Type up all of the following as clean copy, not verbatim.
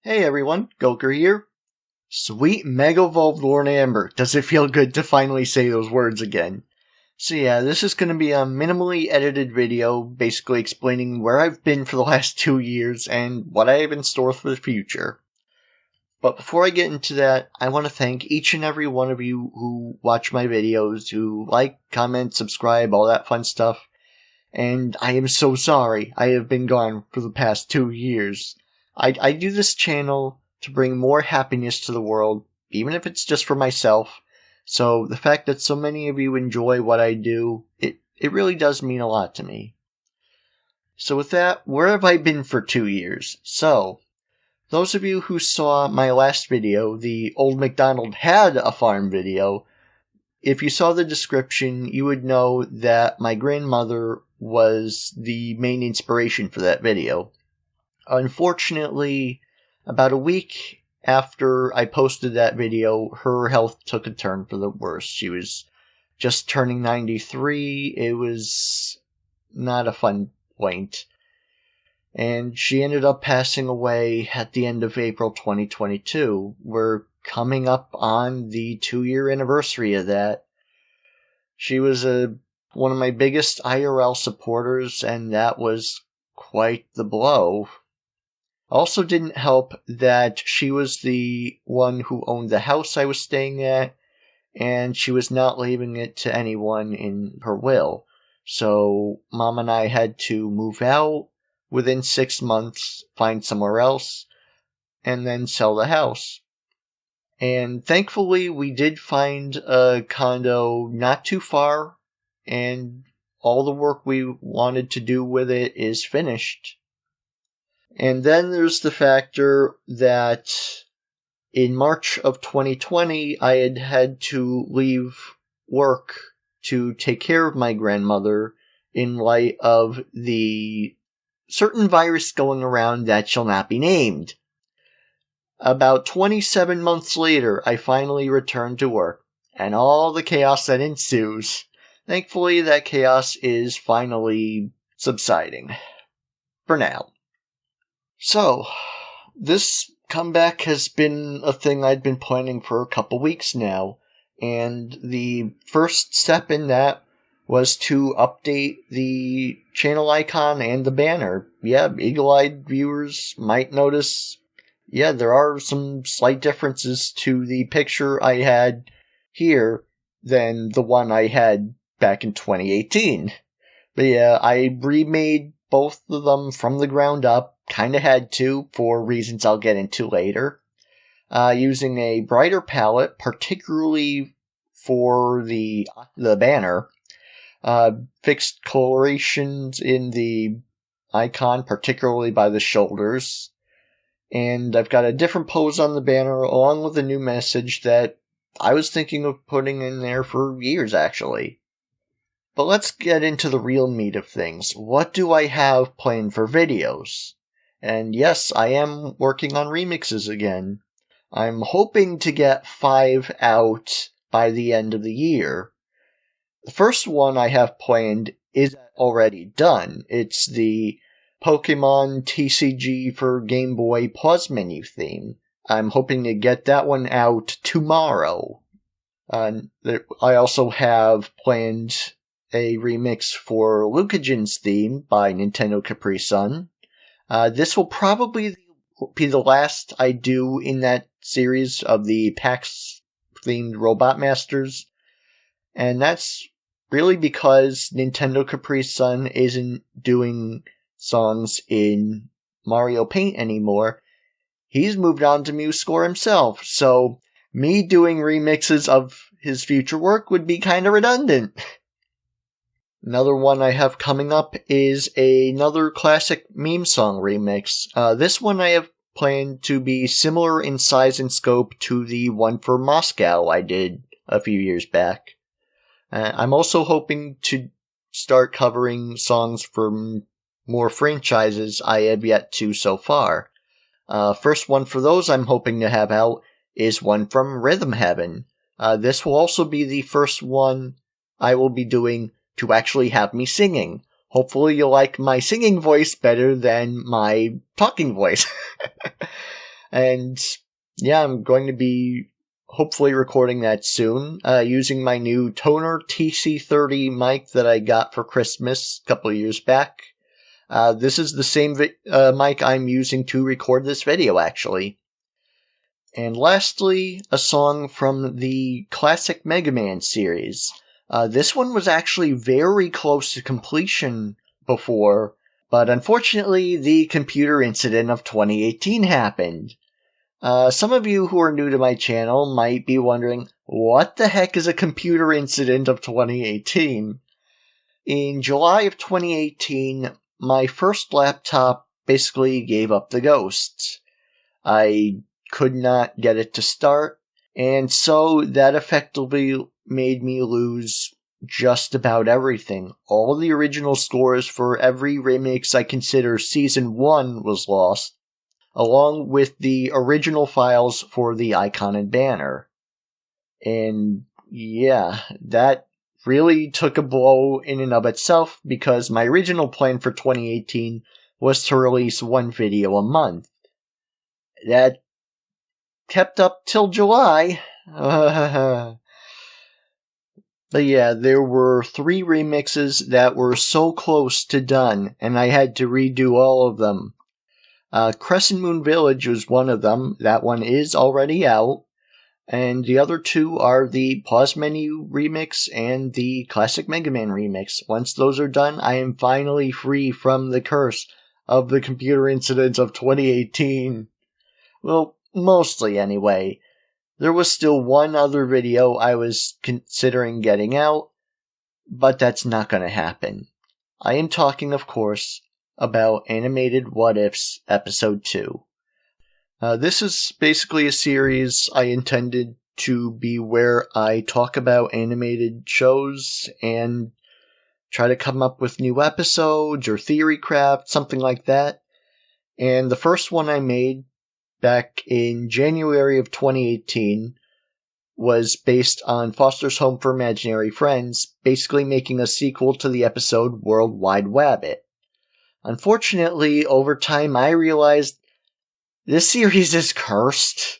Hey everyone, Goker here. Sweet Mega Evolved Lord Amber. Does it feel good to finally say those words again? So yeah, this is going to be a minimally edited video, basically explaining where I've been for the last 2 years and what I have in store for the future. But before I get into that, I want to thank each and every one of you who watch my videos, who like, comment, subscribe, all that fun stuff. And I am so sorry I have been gone for the past 2 years. I do this channel to bring more happiness to the world, even if it's just for myself. So the fact that so many of you enjoy what I do, it really does mean a lot to me. So with that, where have I been for 2 years? So, those of you who saw my last video, the Old MacDonald Had a Farm video, if you saw the description, you would know that my grandmother was the main inspiration for that video. Unfortunately, about a week after I posted that video, her health took a turn for the worse. She was just turning 93. It was not a fun point. And she ended up passing away at the end of April 2022. We're coming up on the 2-year anniversary of that. She was one of my biggest IRL supporters, and that was quite the blow. Also didn't help that she was the one who owned the house I was staying at, and she was not leaving it to anyone in her will. So Mom and I had to move out within 6 months, find somewhere else, and then sell the house. And thankfully we did find a condo not too far, and all the work we wanted to do with it is finished. And then there's the factor that in March of 2020, I had to leave work to take care of my grandmother in light of the certain virus going around that shall not be named. About 27 months later, I finally returned to work, and all the chaos that ensues. Thankfully, that chaos is finally subsiding. For now. So, this comeback has been a thing I'd been planning for a couple weeks now, and the first step in that was to update the channel icon and the banner. Yeah, eagle-eyed viewers might notice, yeah, there are some slight differences to the picture I had here than the one I had back in 2018. But yeah, I remade both of them from the ground up. Kinda had to, for reasons I'll get into later. Using a brighter palette, particularly for the banner. Fixed colorations in the icon, particularly by the shoulders. And I've got a different pose on the banner, along with a new message that I was thinking of putting in there for years, actually. But let's get into the real meat of things. What do I have planned for videos? And yes, I am working on remixes again. I'm hoping to get 5 out by the end of the year. The first one I have planned is already done. It's the Pokemon TCG for Game Boy pause menu theme. I'm hoping to get that one out tomorrow. I also have planned a remix for Lucagen's theme by Nintendo Capri Sun. This will probably be the last I do in that series of the PAX-themed Robot Masters. And that's really because Nintendo Capri Sun isn't doing songs in Mario Paint anymore. He's moved on to MuseScore himself, so me doing remixes of his future work would be kinda redundant. Another one I have coming up is another classic meme song remix. This one I have planned to be similar in size and scope to the one for Moscow I did a few years back. I'm also hoping to start covering songs from more franchises I have yet to so far. First one for those I'm hoping to have out is one from Rhythm Heaven. This will also be the first one I will be doing to actually have me singing. Hopefully you'll like my singing voice better than my talking voice. And yeah, I'm going to be hopefully recording that soon, using my new Toner TC30 mic that I got for Christmas a couple of years back. This is the same mic I'm using to record this video, actually. And lastly, a song from the classic Mega Man series. This one was actually very close to completion before, but unfortunately the computer incident of 2018 happened. Some of you who are new to my channel might be wondering, what the heck is a computer incident of 2018? In July of 2018, my first laptop basically gave up the ghost. I could not get it to start, and so that effectively made me lose just about everything. All the original scores for every remix I consider Season 1 was lost, along with the original files for the icon and banner. And yeah, that really took a blow in and of itself, because my original plan for 2018 was to release one video a month. That kept up till July. But yeah, there were 3 remixes that were so close to done, and I had to redo all of them. Crescent Moon Village was one of them. That one is already out. And the other 2 are the Pause Menu remix and the Classic Mega Man remix. Once those are done, I am finally free from the curse of the computer incidents of 2018. Well, mostly anyway. There was still one other video I was considering getting out, but that's not going to happen. I am talking, of course, about Animated What-Ifs Episode 2. This is basically a series I intended to be where I talk about animated shows and try to come up with new episodes or theory craft, something like that. And the first one I made back in January of 2018 was based on Foster's Home for Imaginary Friends, basically making a sequel to the episode World Wide Wabbit. Unfortunately, over time I realized this series is cursed,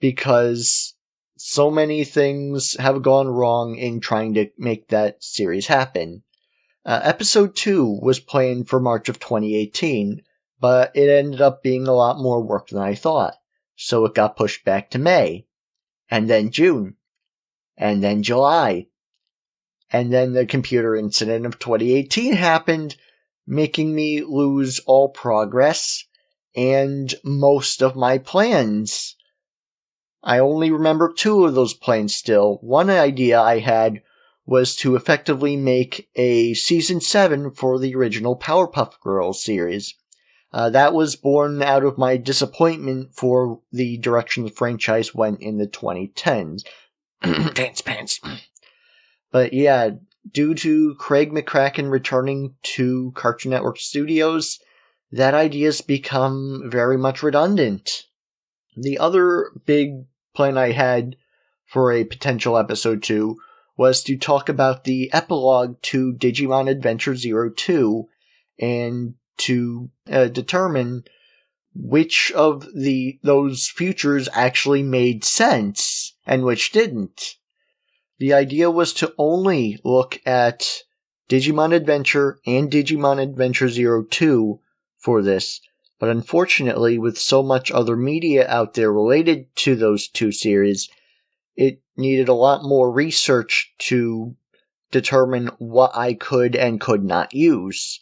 because so many things have gone wrong in trying to make that series happen. Episode 2 was planned for March of 2018, but it ended up being a lot more work than I thought, so it got pushed back to May, and then June, and then July, and then the computer incident of 2018 happened, making me lose all progress and most of my plans. I only remember 2 of those plans still. One idea I had was to effectively make a Season 7 for the original Powerpuff Girls series. That was born out of my disappointment for the direction the franchise went in the 2010s. Dance pants. But yeah, due to Craig McCracken returning to Cartoon Network Studios, that idea's become very much redundant. The other big plan I had for a potential episode 2 was to talk about the epilogue to Digimon Adventure 02 and to determine which of those futures actually made sense and which didn't. The idea was to only look at Digimon Adventure and Digimon Adventure 02 for this, but unfortunately, with so much other media out there related to those 2 series, it needed a lot more research to determine what I could and could not use.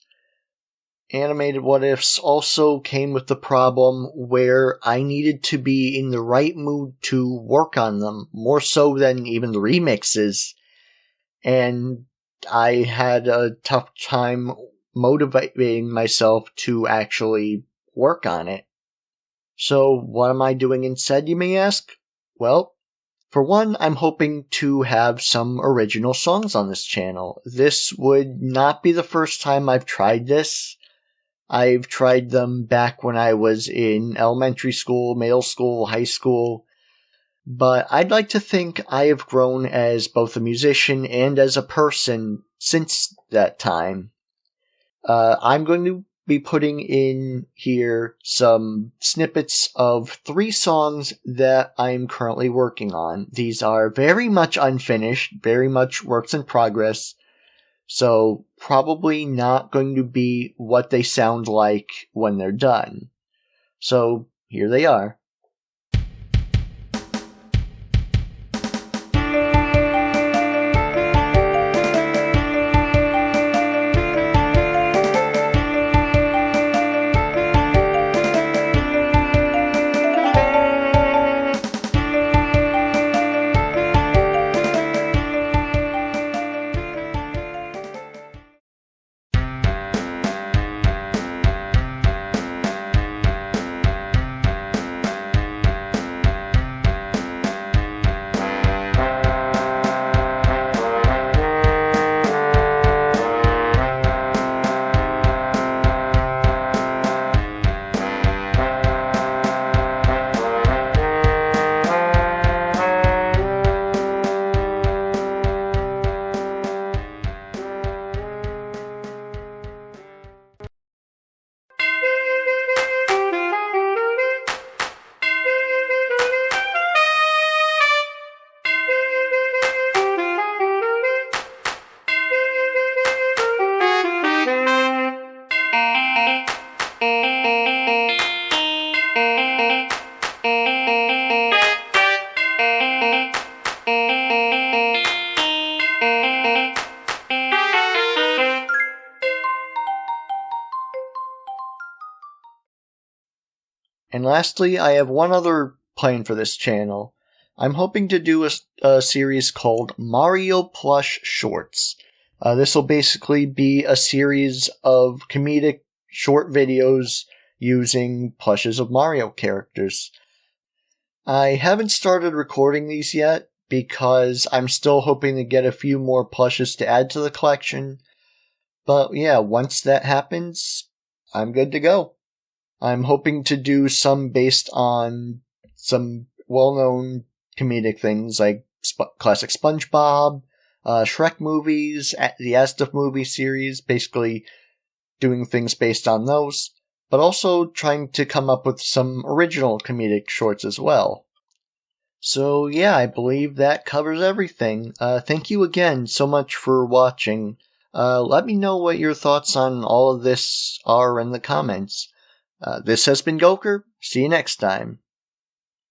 Animated What-Ifs also came with the problem where I needed to be in the right mood to work on them, more so than even the remixes, and I had a tough time motivating myself to actually work on it. So what am I doing instead, you may ask? Well, for one, I'm hoping to have some original songs on this channel. This would not be the first time I've tried this. I've tried them back when I was in elementary school, middle school, high school, but I'd like to think I have grown as both a musician and as a person since that time. I'm going to be putting in here some snippets of 3 songs that I'm currently working on. These are very much unfinished, very much works in progress, so probably not going to be what they sound like when they're done. So here they are. And lastly, I have one other plan for this channel. I'm hoping to do a series called Mario Plush Shorts. This will basically be a series of comedic short videos using plushes of Mario characters. I haven't started recording these yet because I'm still hoping to get a few more plushes to add to the collection. But yeah, once that happens, I'm good to go. I'm hoping to do some based on some well-known comedic things like classic SpongeBob, Shrek movies, the As-Stuff movie series, basically doing things based on those, but also trying to come up with some original comedic shorts as well. So yeah, I believe that covers everything. Thank you again so much for watching. Let me know what your thoughts on all of this are in the comments. This has been Goker. See you next time.